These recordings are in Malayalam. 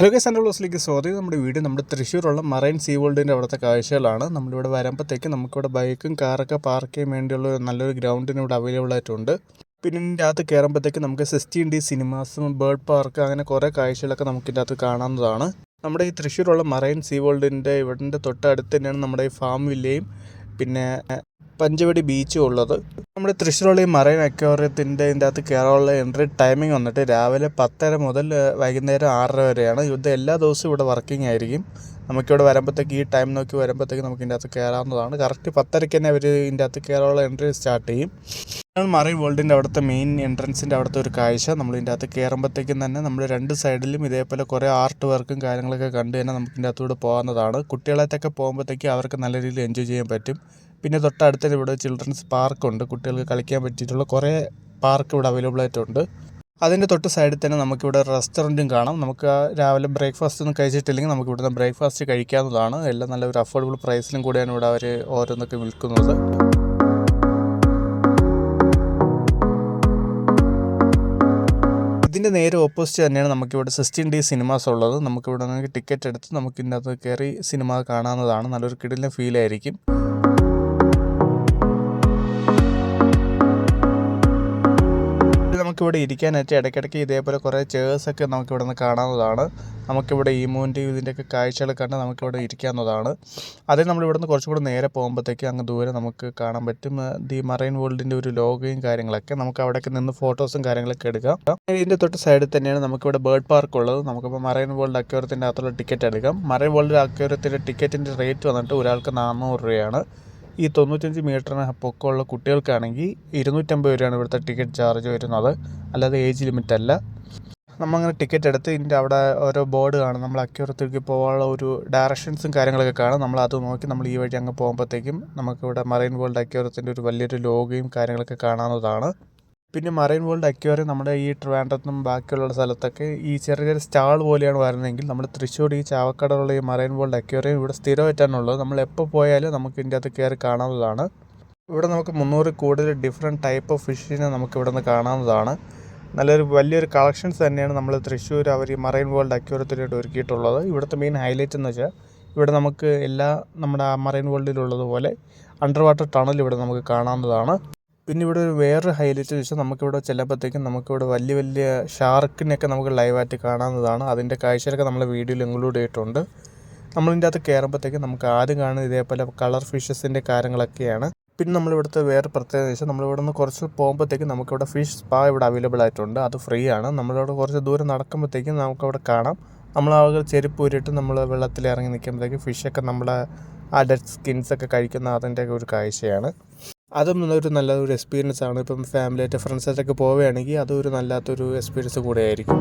ഹലോ ഗൈസ്, എൻ്റെ ബ്ലോസിലേക്ക് സ്വാഗതം. നമ്മുടെ വീഡിയോ നമ്മുടെ തൃശ്ശൂരുള്ള മറൈൻ സീ വേൾഡിൻ്റെ അവിടുത്തെ കാഴ്ചകളാണ്. നമ്മളിവിടെ വരുമ്പോഴത്തേക്ക് നമുക്കിവിടെ ബൈക്കും കാറൊക്കെ പാർക്ക് ചെയ്യാൻ വേണ്ടിയുള്ള നല്ലൊരു ഗ്രൗണ്ടിന് ഇവിടെ അവൈലബിൾ ആയിട്ടുണ്ട്. പിന്നെ ഇതിൻ്റെ അകത്ത് കയറുമ്പോഴത്തേക്ക് നമുക്ക് 16D സിനിമാസും ബേർഡ് പാർക്ക് അങ്ങനെ കുറേ കാഴ്ചകളൊക്കെ നമുക്കിതിൻ്റെ അകത്ത് കാണാവുന്നതാണ്. നമ്മുടെ ഈ തൃശ്ശൂരുള്ള മറൈൻ സീ വേൾഡിൻ്റെ ഇവിടെ തൊട്ടടുത്ത് തന്നെയാണ് നമ്മുടെ ഈ ഫാം വില്ലയും പിന്നെ പഞ്ചവടി ബീച്ചും ഉള്ളത്. നമ്മുടെ തൃശ്ശൂരുള്ള ഈ മറൈൻ അക്വേറിയത്തിൻ്റെ ഇതിൻ്റെ അകത്ത് കയറാനുള്ള എൻട്രി ടൈമിംഗ് വന്നിട്ട് രാവിലെ 10:30 മുതൽ വൈകുന്നേരം 6:30 വരെയാണ്. ഇത് എല്ലാ ദിവസവും ഇവിടെ വർക്കിംഗ് ആയിരിക്കും. നമുക്കിവിടെ വരുമ്പോഴത്തേക്ക് ഈ ടൈം നോക്കി വരുമ്പോഴത്തേക്ക് നമുക്ക് ഇതിൻ്റെ അകത്ത് കയറാവുന്നതാണ്. കറക്റ്റ് 10:30 തന്നെ അവർ ഇതിൻ്റെ അകത്ത് കയറാനുള്ള എൻട്രി സ്റ്റാർട്ട് ചെയ്യും. മറൈൻ വേൾഡിൻ്റെ അവിടുത്തെ മെയിൻ എൻട്രൻസിൻ്റെ അവിടുത്തെ ഒരു കാഴ്ച. നമ്മൾ ഇതിൻ്റെ അകത്ത് കയറുമ്പോഴത്തേക്കും തന്നെ നമ്മൾ രണ്ട് സൈഡിലും ഇതേപോലെ കുറേ ആർട്ട് വർക്കും കാര്യങ്ങളൊക്കെ കണ്ട് തന്നെ നമുക്ക് ഇതിൻ്റെ അകത്തൂടെ പോകാവുന്നതാണ്. കുട്ടികളായിട്ടൊക്കെ പോകുമ്പോഴത്തേക്ക് അവർക്ക് നല്ല രീതിയിൽ എൻജോയ് ചെയ്യാൻ പറ്റും. പിന്നെ തൊട്ടടുത്ത് ഇവിടെ ചിൽഡ്രൻസ് പാർക്കുണ്ട്. കുട്ടികൾക്ക് കളിക്കാൻ പറ്റിയിട്ടുള്ള കുറേ പാർക്ക് ഇവിടെ അവൈലബിൾ ആയിട്ടുണ്ട്. അതിൻ്റെ തൊട്ട് സൈഡിൽ തന്നെ നമുക്കിവിടെ റെസ്റ്റോറൻറ്റും കാണാം. നമുക്ക് രാവിലെ ബ്രേക്ക്ഫാസ്റ്റ് ഒന്നും കഴിച്ചിട്ടില്ലെങ്കിൽ നമുക്ക് ഇവിടുന്ന് ബ്രേക്ക്ഫാസ്റ്റ് കഴിക്കാവുന്നതാണ്. എല്ലാം നല്ല ഒരു അഫോർഡബിൾ പ്രൈസിലും കൂടിയാണ് ഇവിടെ അവർ ഓരോന്നൊക്കെ വിൽക്കുന്നത്. ഇതിൻ്റെ നേരെ ഓപ്പോസിറ്റ് തന്നെയാണ് നമുക്കിവിടെ 16D സിനിമാസ് ഉള്ളത്. നമുക്കിവിടെ നിന്ന് ടിക്കറ്റ് എടുത്ത് നമുക്ക് ഇതിൻ്റെ അകത്ത് കയറി സിനിമ കാണാവുന്നതാണ്. നല്ലൊരു കിടിലൻ ഫീലായിരിക്കും. നമുക്കിവിടെ ഇരിക്കാനായിട്ട് ഇടയ്ക്കിടയ്ക്ക് ഇതേപോലെ കുറേ ചെയർസൊക്കെ നമുക്കിവിടെ നിന്ന് കാണാവുന്നതാണ്. നമുക്കിവിടെ ഈമൂൻ്റെയും ഇതിൻ്റെയൊക്കെ കാഴ്ചകൾ കണ്ട് നമുക്കിവിടെ ഇരിക്കാവുന്നതാണ്. അതിൽ നമ്മളിവിടെ നിന്ന് കുറച്ചും കൂടി നേരെ പോകുമ്പോഴത്തേക്ക് അങ്ങ് ദൂരെ നമുക്ക് കാണാൻ പറ്റും ദി മറൈൻ വേൾഡിൻ്റെ ഒരു ലോഗോയും കാര്യങ്ങളൊക്കെ. നമുക്ക് അവിടേക്ക് നിന്ന് ഫോട്ടോസും കാര്യങ്ങളൊക്കെ എടുക്കാം. ഇതിൻ്റെ തൊട്ട് സൈഡിൽ തന്നെയാണ് നമുക്കിവിടെ ബേർഡ് പാർക്ക് ഉള്ളത്. നമുക്കിപ്പോൾ മറൈൻ വേൾഡ് അക്വേറിയത്തിൻ്റെ അകത്തുള്ള ടിക്കറ്റ് എടുക്കാം. മറൈൻ വേൾഡ് അക്വേറിയത്തിൻ്റെ ടിക്കറ്റിൻ്റെ റേറ്റ് വന്നിട്ട് ഒരാൾക്ക് 400 രൂപയാണ്. ഈ 95 മീറ്ററിന് പൊക്കമുള്ള കുട്ടികൾക്കാണെങ്കിൽ 250 രൂപയാണ് ഇവിടുത്തെ ടിക്കറ്റ് ചാർജ് വരുന്നത്. അല്ലാതെ ഏജ് ലിമിറ്റ് അല്ല. നമ്മളങ്ങനെ ടിക്കറ്റ് എടുത്ത് ഇതിൻ്റെ അവിടെ ഓരോ ബോർഡ് കാണും. നമ്മൾ അക്വേറിയത്തിലേക്ക് പോകാനുള്ള ഒരു ഡയറക്ഷൻസും കാര്യങ്ങളൊക്കെ കാണും. നമ്മളത് നോക്കി നമ്മൾ ഈ വഴി അങ്ങ് പോകുമ്പോഴത്തേക്കും നമുക്കിവിടെ മറൈൻ വേൾഡ് അക്വേറിയത്തിൻ്റെ ഒരു വലിയൊരു ലോഗോയും കാര്യങ്ങളൊക്കെ കാണാവുന്നതാണ്. പിന്നെ മറൈൻ വേൾഡ് അക്വേറിയം നമ്മുടെ ഈ ട്രിവാൻഡ്രത്തും ബാക്കിയുള്ള സ്ഥലത്തൊക്കെ ഈ ചെറിയ ചെറിയ സ്റ്റാൾ പോലെയാണ് വരുന്നതെങ്കിൽ നമ്മുടെ തൃശ്ശൂർ ഈ ചാവക്കാടുള്ള ഈ മറൈൻ വേൾഡ് അക്വേറിയം ഇവിടെ സ്ഥിരമായിട്ടാണുള്ളത്. നമ്മൾ എപ്പോൾ പോയാലും നമുക്ക് ഇതിൻ്റെ അകത്ത് കയറി കാണാവുന്നതാണ്. ഇവിടെ നമുക്ക് 300 കൂടുതൽ ഡിഫറെൻറ്റ് ടൈപ്പ് ഓഫ് ഫിഷിനെ നമുക്ക് ഇവിടെ നിന്ന് കാണാവുന്നതാണ്. നല്ലൊരു വലിയൊരു കളക്ഷൻസ് തന്നെയാണ് നമ്മൾ തൃശ്ശൂർ അവർ ഈ മറൈൻ വേൾഡ് അക്വേറിയത്തിനായിട്ട് ഒരുക്കിയിട്ടുള്ളത്. ഇവിടുത്തെ മെയിൻ ഹൈലൈറ്റ് എന്ന് വെച്ചാൽ ഇവിടെ നമുക്ക് എല്ലാ നമ്മുടെ മറൈൻ വേൾഡിലുള്ളതുപോലെ അണ്ടർ വാട്ടർ ടണൽ ഇവിടെ നമുക്ക് കാണാവുന്നതാണ്. പിന്നെ ഇവിടെ ഒരു വേറൊരു ഹൈലൈറ്റ് വെച്ചാൽ നമുക്കിവിടെ ചെല്ലുമ്പോഴത്തേക്കും നമുക്കിവിടെ വലിയ വലിയ ഷാർക്കിനെയൊക്കെ നമുക്ക് ലൈവായിട്ട് കാണാവുന്നതാണ്. അതിൻ്റെ കാഴ്ചകളൊക്കെ നമ്മൾ വീഡിയോയിൽ ഇൻക്ലൂഡ് ചെയ്തിട്ടുണ്ട്. നമ്മളിതിൻ്റെ അകത്ത് കയറുമ്പോഴത്തേക്കും നമുക്ക് ആദ്യം കാണുന്നത് ഇതേപോലെ കളർ ഫിഷസിൻ്റെ കാര്യങ്ങളൊക്കെയാണ്. പിന്നെ നമ്മളിവിടുത്തെ വേറെ പ്രത്യേകത വെച്ചാൽ നമ്മളിവിടെ നിന്ന് കുറച്ച് പോകുമ്പോഴത്തേക്കും നമുക്കിവിടെ ഫിഷ് സ്പാ ഇവിടെ അവൈലബിൾ ആയിട്ടുണ്ട്. അത് ഫ്രീ ആണ്. നമ്മളിവിടെ കുറച്ച് ദൂരം നടക്കുമ്പോഴത്തേക്കും നമുക്കവിടെ കാണാം. നമ്മൾ ആ ചെരുപ്പ് ഊരിയിട്ട് നമ്മൾ വെള്ളത്തിൽ ഇറങ്ങി നിൽക്കുമ്പോഴത്തേക്കും ഫിഷൊക്കെ നമ്മളെ ആ ഡെഡ് സ്കിൻസൊക്കെ കഴിക്കുന്ന അതിൻ്റെ ഒരു കാഴ്ചയാണ്. അതും ഒരു നല്ലൊരു എക്സ്പീരിയൻസ് ആണ്. ഇപ്പം ഫാമിലിയായിട്ട് ഫ്രണ്ട്സായിട്ടൊക്കെ പോവുകയാണെങ്കിൽ അതൊരു നല്ലാത്തൊരു എക്സ്പീരിയൻസ് കൂടെ ആയിരിക്കും.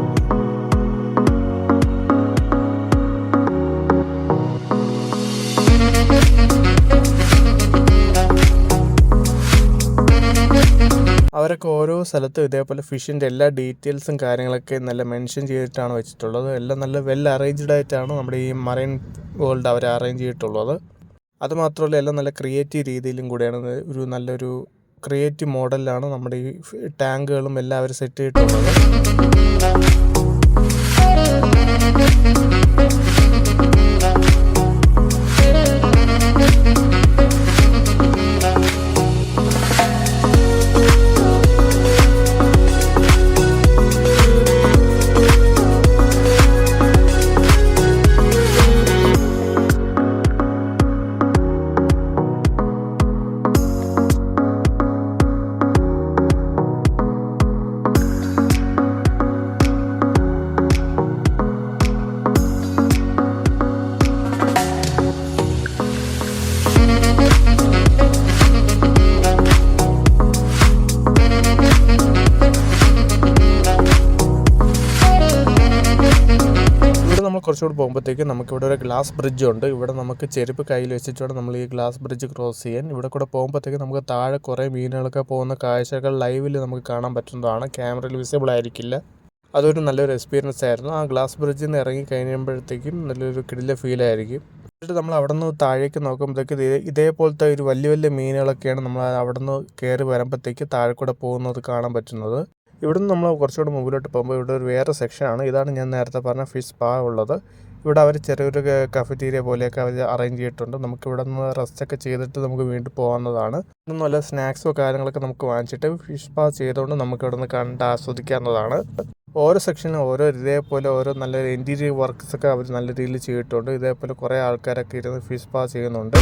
അവരൊക്കെ ഓരോ സ്ഥലത്തും ഇതേപോലെ ഫിഷിൻ്റെ എല്ലാ ഡീറ്റെയിൽസും കാര്യങ്ങളൊക്കെ നല്ല മെൻഷൻ ചെയ്തിട്ടാണ് വെച്ചിട്ടുള്ളത്. എല്ലാം നല്ല വെൽ അറേഞ്ച്ഡ് ആയിട്ടാണ് നമ്മുടെ ഈ മറൈൻ വേൾഡ് അവർ അറേഞ്ച് ചെയ്തിട്ടുള്ളത്. അതുമാത്രമല്ല എല്ലാം നല്ല ക്രിയേറ്റീവ് രീതിയിലും കൂടെയാണ്. ഒരു നല്ലൊരു ക്രിയേറ്റീവ് മോഡലിലാണ് നമ്മുടെ ഈ ടാങ്കുകളും എല്ലാവരും സെറ്റ് ചെയ്തിട്ടുള്ളത്. കുറച്ചുകൂടി പോകുമ്പോഴത്തേക്കും നമുക്കിവിടെ ഒരു ഗ്ലാസ് ബ്രിഡ്ജ് ഉണ്ട്. ഇവിടെ നമുക്ക് ചെരുപ്പ് കയ്യിൽ വെച്ചിട്ട് വേണം നമ്മൾ ഈ ഗ്ലാസ് ബ്രിഡ്ജ് ക്രോസ് ചെയ്യാൻ. ഇവിടെ കൂടെ പോകുമ്പോഴത്തേക്കും നമുക്ക് താഴെ കുറേ മീനുകളൊക്കെ പോകുന്ന കാഴ്ചകൾ ലൈവിൽ നമുക്ക് കാണാൻ പറ്റുന്നതാണ്. ക്യാമറയിൽ വിസിബിൾ ആയിരിക്കില്ല. അതൊരു നല്ലൊരു എക്സ്പീരിയൻസ് ആയിരുന്നു. ആ ഗ്ലാസ് ബ്രിഡ്ജിൽ നിന്ന് ഇറങ്ങി കഴിയുമ്പോഴത്തേക്കും നല്ലൊരു കിടില ഫീലായിരിക്കും. എന്നിട്ട് നമ്മൾ അവിടെ നിന്ന് താഴേക്ക് നോക്കുമ്പോഴത്തേക്ക് ഇതേപോലത്തെ ഒരു വലിയ വലിയ മീനുകളൊക്കെയാണ് നമ്മൾ അവിടെ നിന്ന് കയറി വരുമ്പോഴത്തേക്ക് താഴെ കൂടെ പോകുന്നത് കാണാൻ പറ്റുന്നത്. ഇവിടുന്ന് നമ്മൾ കുറച്ചുകൂടി മുമ്പിലോട്ട് പോകുമ്പോൾ ഇവിടെ ഒരു വേറെ സെക്ഷനാണ്. ഇതാണ് ഞാൻ നേരത്തെ പറഞ്ഞ ഫിഷ് സ്പാ ഉള്ളത്. ഇവിടെ അവർ ചെറിയൊരു കഫറ്റീരിയ പോലെയൊക്കെ അവർ അറേഞ്ച് ചെയ്തിട്ടുണ്ട്. നമുക്ക് ഇവിടെ നിന്ന് റെസ്റ്റൊക്കെ ചെയ്തിട്ട് നമുക്ക് വീണ്ടും പോകാവുന്നതാണ്. ഇതൊന്നും നല്ല സ്നാക്സോ കാര്യങ്ങളൊക്കെ നമുക്ക് വാങ്ങിച്ചിട്ട് ഫിഷ് സ്പാ ചെയ്തുകൊണ്ട് നമുക്ക് ഇവിടെ നിന്ന് കണ്ട് ആസ്വദിക്കാവുന്നതാണ്. ഓരോ സെക്ഷനിലും ഓരോ ഇതേപോലെ ഓരോ നല്ല ഇൻറ്റീരിയർ വർക്ക്സ് ഒക്കെ അവർ നല്ല രീതിയിൽ ചെയ്തിട്ടുണ്ട്. ഇതേപോലെ കുറേ ആൾക്കാരൊക്കെ ഇരുന്ന് ഫിഷ് സ്പാ ചെയ്യുന്നുണ്ട്.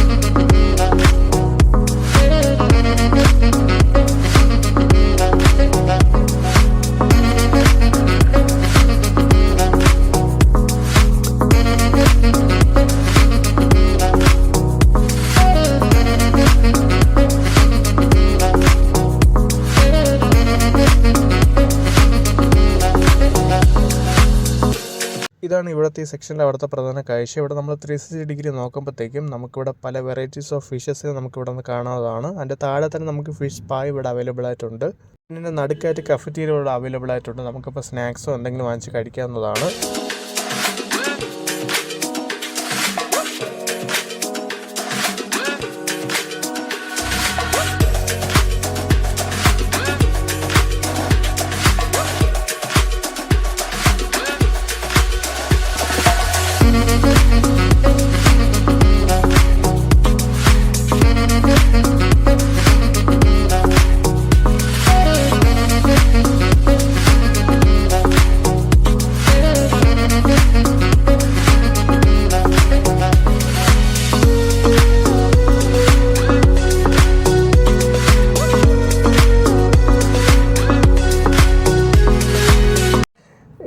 ഇതാണ് ഇവിടുത്തെ ഈ സെക്ഷനിലെ അവിടുത്തെ പ്രധാന കാഴ്ച. ഇവിടെ നമ്മൾ 360 ഡിഗ്രി നോക്കുമ്പോഴത്തേക്കും നമുക്കിവിടെ പല വെറൈറ്റീസ് ഓഫ് ഫിഷസ് നമുക്കിവിടെ നിന്ന് കാണാവുന്നതാണ്. അതിൻ്റെ താഴെ തന്നെ നമുക്ക് ഫിഷ് പാ ഇവിടെ അവൈലബിൾ ആയിട്ടുണ്ട്. പിന്നെ നടുക്കായിട്ട് കഫറ്റീരിയ ഇവിടെ അവൈലബിൾ ആയിട്ടുണ്ട്. നമുക്കിപ്പോൾ സ്നാക്സോ എന്തെങ്കിലും വാങ്ങിച്ച് കഴിക്കാവുന്നതാണ്.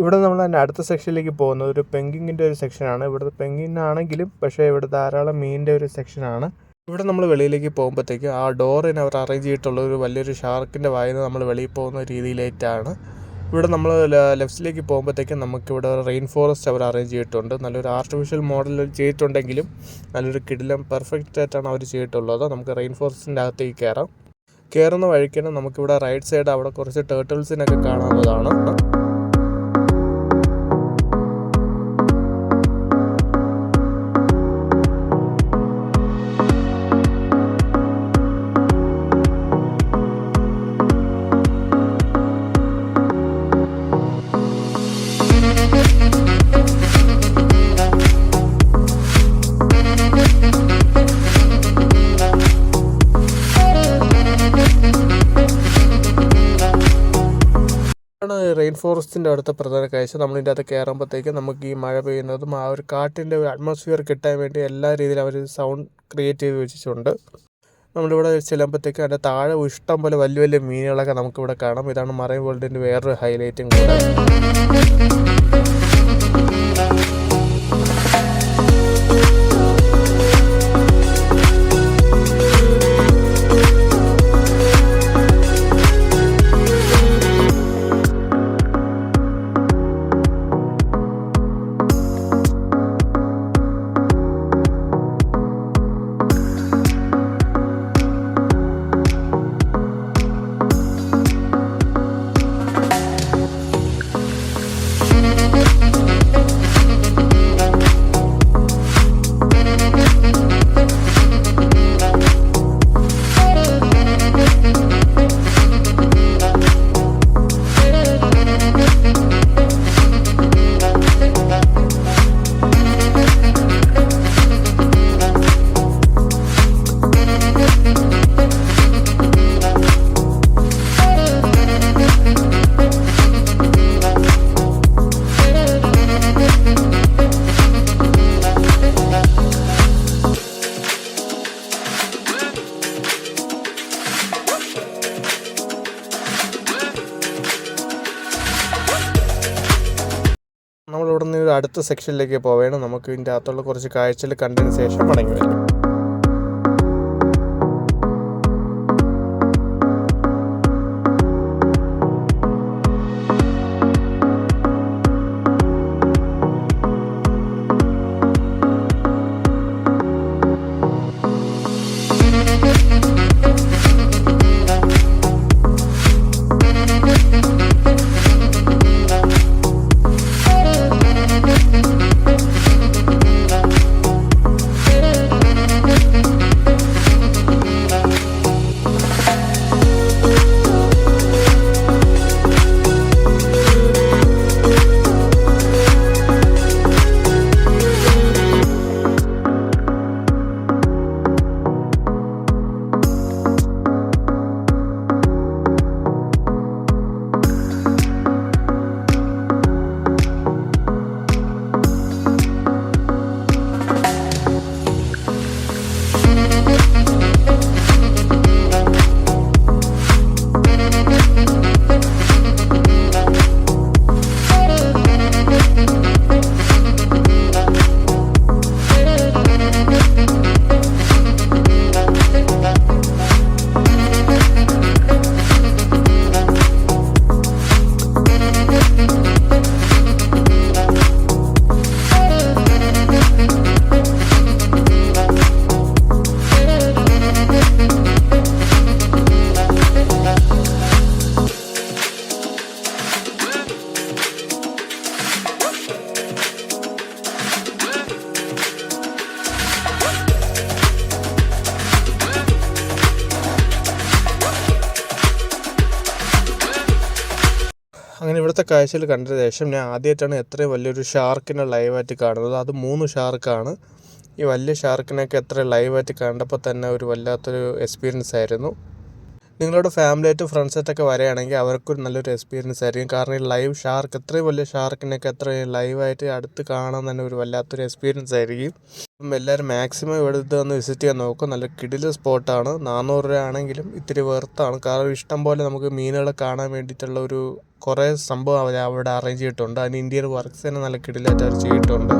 ഇവിടെ നമ്മൾ തന്നെ അടുത്ത സെക്ഷനിലേക്ക് പോകുന്നത് ഒരു പെങ്കിങ്ങിൻ്റെ ഒരു സെക്ഷനാണ്. ഇവിടുത്തെ പെങ്കിനാണെങ്കിലും പക്ഷേ ഇവിടെ ധാരാളം മീനിൻ്റെ ഒരു സെക്ഷനാണ്. ഇവിടെ നമ്മൾ വെളിയിലേക്ക് പോകുമ്പോഴത്തേക്ക് ആ ഡോറിന് അവർ അറേഞ്ച് ചെയ്തിട്ടുള്ള ഒരു വലിയൊരു ഷാർക്കിൻ്റെ വായിൽ നിന്ന് നമ്മൾ വെളിയിൽ പോകുന്ന രീതിയിലായിട്ടാണ്. ഇവിടെ നമ്മൾ ലെഫ്റ്റിലേക്ക് പോകുമ്പോഴത്തേക്കും നമുക്കിവിടെ റെയിൻ ഫോറസ്റ്റ് അവർ അറേഞ്ച് ചെയ്തിട്ടുണ്ട്. നല്ലൊരു ആർട്ടിഫിഷ്യൽ മോഡൽ ചെയ്തിട്ടുണ്ടെങ്കിലും നല്ലൊരു കിടിലം പെർഫെക്റ്റ് ആയിട്ടാണ് അവർ ചെയ്തിട്ടുള്ളത്. നമുക്ക് റെയിൻ ഫോറസ്റ്റിൻ്റെ അകത്തേക്ക് കയറുന്ന വഴിക്കാണ് നമുക്കിവിടെ റൈറ്റ് സൈഡ് അവിടെ കുറച്ച് ടേർട്ടിൽസിനൊക്കെ കാണാവുന്നതാണ്. റെയിൻ ഫോറസ്റ്റിൻ്റെ അടുത്ത പ്രധാന കാഴ്ച. നമ്മളിതിൻ്റെ അകത്ത് കയറുമ്പോഴത്തേക്കും നമുക്ക് ഈ മഴ പെയ്യുന്നതും ആ ഒരു കാട്ടിൻ്റെ ഒരു അറ്റ്മോസ്ഫിയർ കിട്ടാൻ വേണ്ടി എല്ലാ രീതിയിലും അവർ സൗണ്ട് ക്രിയേറ്റ് ചെയ്ത് വെച്ചിട്ടുണ്ട്. നമ്മളിവിടെ ചെല്ലുമ്പോഴത്തേക്കും അതിൻ്റെ താഴെ ഇഷ്ടം പോലെ വലിയ വലിയ മീനുകളൊക്കെ നമുക്കിവിടെ കാണാം. ഇതാണ് മറൈൻ വേൾഡിൻ്റെ വേറൊരു ഹൈലൈറ്റും കൂടെ. നമ്മളിവിടെ നിന്ന് അടുത്ത സെക്ഷനിലേക്ക് പോവുകയാണ്. നമുക്ക് ഇതിൻ്റെ അകത്തുള്ള കുറച്ച് കാഴ്ചകൾ കണ്ടതിന് ശേഷം മടങ്ങി വരാം. ഇവിടുത്തെ കാഴ്ചയിൽ കണ്ട ശേഷം ഞാൻ ആദ്യമായിട്ടാണ് എത്രയും വലിയൊരു ഷാർക്കിനെ ലൈവായിട്ട് കാണുന്നത്. അത് 3 ഷാർക്കാണ്. ഈ വലിയ ഷാർക്കിനെയൊക്കെ എത്ര ലൈവായിട്ട് കണ്ടപ്പോൾ തന്നെ ഒരു വല്ലാത്തൊരു എക്സ്പീരിയൻസ് ആയിരുന്നു. നിങ്ങളുടെ ഫാമിലിയായിട്ട് ഫ്രണ്ട്സായിട്ടൊക്കെ വരികയാണെങ്കിൽ അവർക്കൊരു നല്ലൊരു എക്സ്പീരിയൻസ് ആയിരിക്കും. കാരണം ഈ ലൈവ് ഷാർക്ക് എത്രയും വലിയ ഷാർക്കിനെയൊക്കെ എത്രയും ലൈവായിട്ട് അടുത്ത് കാണാൻ തന്നെ ഒരു വല്ലാത്തൊരു എക്സ്പീരിയൻസ് ആയിരിക്കും. അപ്പം എല്ലാവരും മാക്സിമം ഇവിടുത്തെ ഒന്ന് വിസിറ്റ് ചെയ്യാൻ നോക്കും. നല്ല കിടില സ്പോട്ടാണ്. 400 രൂപ ആണെങ്കിലും ഇത്തിരി വെർത്താണ്. കാരണം ഇഷ്ടം പോലെ നമുക്ക് മീനുകളെ കാണാൻ വേണ്ടിയിട്ടുള്ള ഒരു കുറേ സംഭവം അവർ അവിടെ അറേഞ്ച് ചെയ്തിട്ടുണ്ട്. അതിന് ഇന്ത്യൻ വർക്ക്സ് തന്നെ നല്ല കിടിലായിട്ട് അവർ ചെയ്തിട്ടുണ്ട്.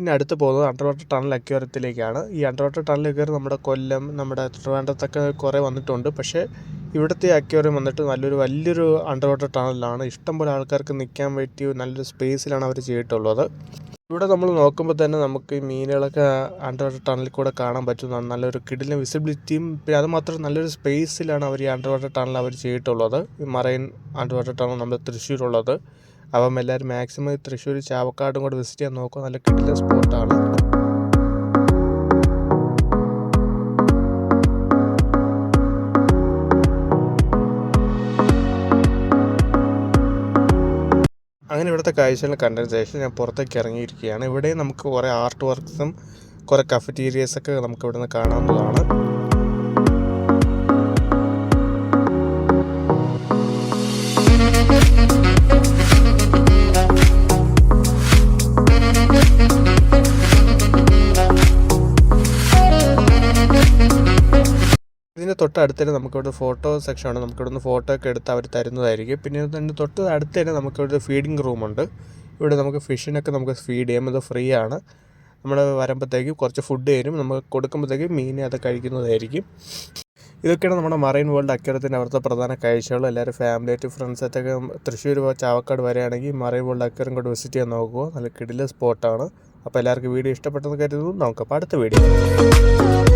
ഇനി അടുത്ത് പോകുന്നത് അണ്ടർ വാട്ടർ ടണൽ അക്വേറിയത്തിലേക്കാണ്. ഈ അണ്ടർ വാട്ടർ ടണൽ അക്വേറിയം നമ്മുടെ കൊല്ലം, നമ്മുടെ ട്രിവാൻഡ്രത്തൊക്കെ കുറേ വന്നിട്ടുണ്ട്. പക്ഷേ ഇവിടുത്തെ അക്വേറിയം വന്നിട്ട് വലിയൊരു അണ്ടർ വാട്ടർ ടണലാണ്. ഇഷ്ടംപോലെ ആൾക്കാർക്ക് നിൽക്കാൻ പറ്റിയ നല്ലൊരു സ്പേസിലാണ് അവർ ചെയ്തിട്ടുള്ളത്. ഇവിടെ നമ്മൾ നോക്കുമ്പോൾ തന്നെ നമുക്ക് ഈ മീനുകളൊക്കെ അണ്ടർ വാട്ടർ ടണലിൽ കൂടെ കാണാൻ പറ്റുന്നതാണ്. നല്ലൊരു കിടിലൻ വിസിബിലിറ്റിയും പിന്നെ അതുമാത്രം നല്ലൊരു സ്പേസിലാണ് അവർ ഈ അണ്ടർ വാട്ടർ ടണൽ അവർ ചെയ്തിട്ടുള്ളത്. ഈ മറൈൻ അണ്ടർ വാട്ടർ ടണൽ നമ്മുടെ തൃശ്ശൂരുള്ളത്. അപ്പം എല്ലാവരും മാക്സിമം തൃശ്ശൂർ ചാവക്കാടും കൂടെ വിസിറ്റ് ചെയ്യാൻ നോക്കുക. നല്ല കിടിലൻ സ്പോട്ടാണ്. അങ്ങനെ ഇവിടുത്തെ കാഴ്ചകൾ കണ്ടതിന് ശേഷം ഞാൻ പുറത്തേക്ക് ഇറങ്ങിയിരിക്കുകയാണ്. ഇവിടെ നമുക്ക് കുറേ ആർട്ട് വർക്ക്സും കുറേ കഫറ്റീരിയസൊക്കെ നമുക്ക് ഇവിടെ നിന്ന് കാണാവുന്നതാണ്. ഇതിൻ്റെ തൊട്ടടുത്ത് തന്നെ നമുക്കിവിടെ ഫോട്ടോ സെക്ഷനാണ്. നമുക്കിവിടെ നിന്ന് ഫോട്ടോ ഒക്കെ എടുത്ത് അവർ തരുന്നതായിരിക്കും. പിന്നെ ഇതിൻ്റെ തൊട്ട് അടുത്ത് തന്നെ നമുക്കിവിടെ ഫീഡിങ് റൂമുണ്ട്. ഇവിടെ നമുക്ക് ഫിഷിനൊക്കെ നമുക്ക് ഫീഡ് ചെയ്യാം. ഇത് ഫ്രീ ആണ്. നമ്മൾ വരുമ്പോഴത്തേക്കും കുറച്ച് ഫുഡ് തരും. നമ്മൾ കൊടുക്കുമ്പോഴത്തേക്കും മീനെ അത് കഴിക്കുന്നതായിരിക്കും. ഇതൊക്കെയാണ് നമ്മുടെ മറൈൻ വേൾഡ് അക്വേറിയത്തിൻ്റെ അവിടുത്തെ പ്രധാന കാഴ്ചകൾ. എല്ലാവരും ഫാമിലിയായിട്ട് ഫ്രണ്ട്സായിട്ടൊക്കെ തൃശ്ശൂർ ചാവക്കാട് വരികയാണെങ്കിൽ മറൈൻ വേൾഡ് അക്വേറിയം കൊണ്ട് വിസിറ്റ് ചെയ്യാൻ നോക്കുക. നല്ല കിടിലൻ സ്പോട്ടാണ്. അപ്പോൾ എല്ലാവർക്കും വീഡിയോ ഇഷ്ടപ്പെട്ടെന്ന് കരുതുന്നു. നമുക്കപ്പോൾ അടുത്ത വീഡിയോ